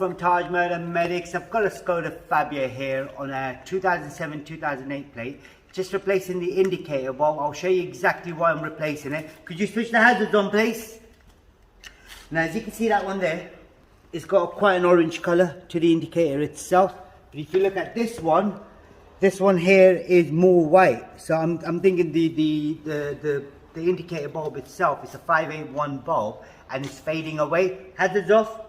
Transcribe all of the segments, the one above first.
from Tajmotormedics. I've got a Skoda Fabia here on a 2007-2008 plate. Just replacing the indicator bulb. I'll show you exactly why I'm replacing it. Could you switch the hazards on, please? Now, as you can see, that one there, it's got quite an orange colour to the indicator itself. But if you look at this one here is more white. So I'm thinking the indicator bulb itself is a 581 bulb and it's fading away. Hazards off.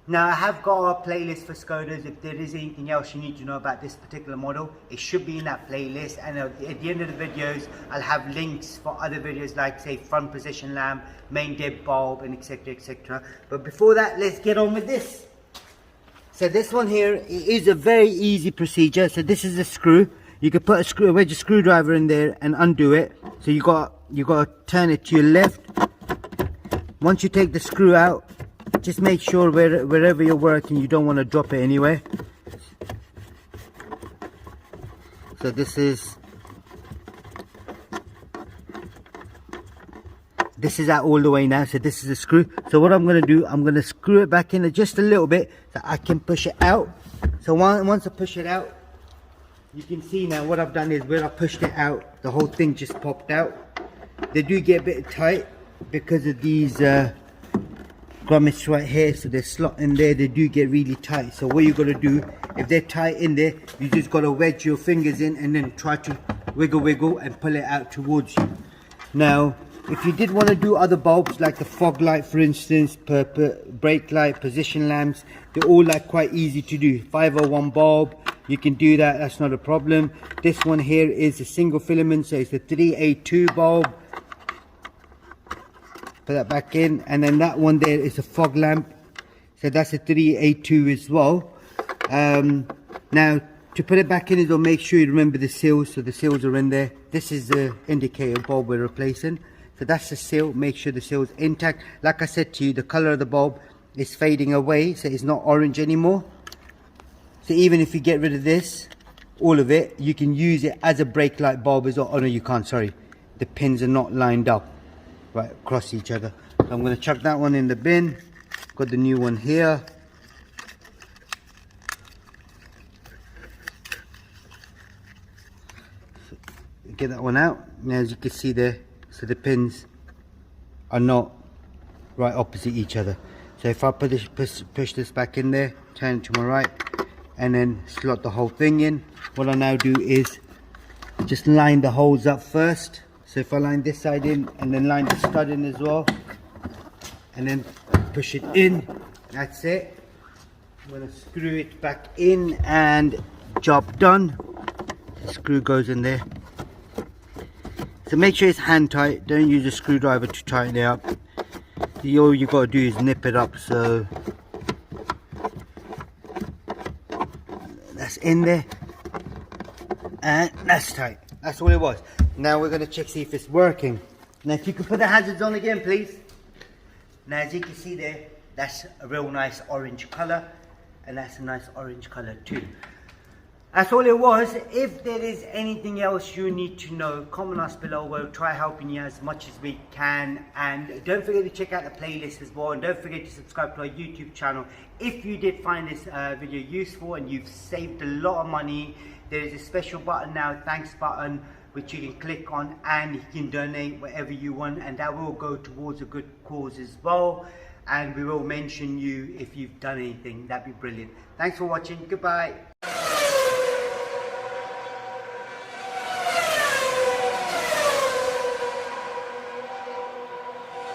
Now I have got a playlist for Skodas. If there is anything else you need to know about this particular model, it should be in that playlist, and at the end of the videos I'll have links for other videos like, say, front position lamp, main dead bulb, and etc, etc. But before that, let's get on with this. So this one here is a very easy procedure. So this is a screw. You can put a wedge of screwdriver in there and undo it. So you got to turn it to your left. Once you take the screw out, just make sure wherever you're working, you don't want to drop it anywhere. So this is out all the way now. So this is a screw. So what I'm going to do, I'm going to screw it back in just a little bit so I can push it out. So once I push it out, you can see now what I've done is where I pushed it out, the whole thing just popped out. They do get a bit tight because of these grommets right here, so they slot in there. They do get really tight. So what you got to do, if they're tight in there, you just got to wedge your fingers in and then try to wiggle and pull it out towards you. Now if you did want to do other bulbs like the fog light, for instance, brake light, position lamps, they're all like quite easy to do. 501 bulb, you can do that, that's not a problem. This one here is a single filament, so it's a 3A2 bulb. Put that back in, and then that one there is a fog lamp, so that's a 3A2 as well. Now to put it back in, it'll make sure you remember the seals, so the seals are in there. This is the indicator bulb we're replacing, so that's the seal. Make sure the seal is intact. Like I said to you, the color of the bulb is fading away, so it's not orange anymore. So even if you get rid of this, all of it, you can use it as a brake light bulb as well. Oh no, you can't, sorry, the pins are not lined up right across each other. So I'm going to chuck that one in the bin. Got the new one here. So get that one out. Now as you can see there, so the pins are not right opposite each other. So if I push this back in there, turn it to my right, and then slot the whole thing in, what I now do is just line the holes up first. So if I line this side in and then line the stud in as well, and then push it in, that's it. I'm going to screw it back in and job done. The screw goes in there. So make sure it's hand tight, don't use a screwdriver to tighten it up. All you got to do is nip it up, so that's in there and that's tight. That's all it was. Now we're going to check, see if it's working. Now if you could put the hazards on again, please. Now as you can see there, that's a real nice orange colour, and that's a nice orange colour too. That's all it was. If there is anything else you need to know, comment us below. We'll try helping you as much as we can. And don't forget to check out the playlist as well. And don't forget to subscribe to our YouTube channel. If you did find this video useful and you've saved a lot of money, there is a special button now, thanks button, which you can click on and you can donate whatever you want. And that will go towards a good cause as well. And we will mention you if you've done anything. That'd be brilliant. Thanks for watching. Goodbye.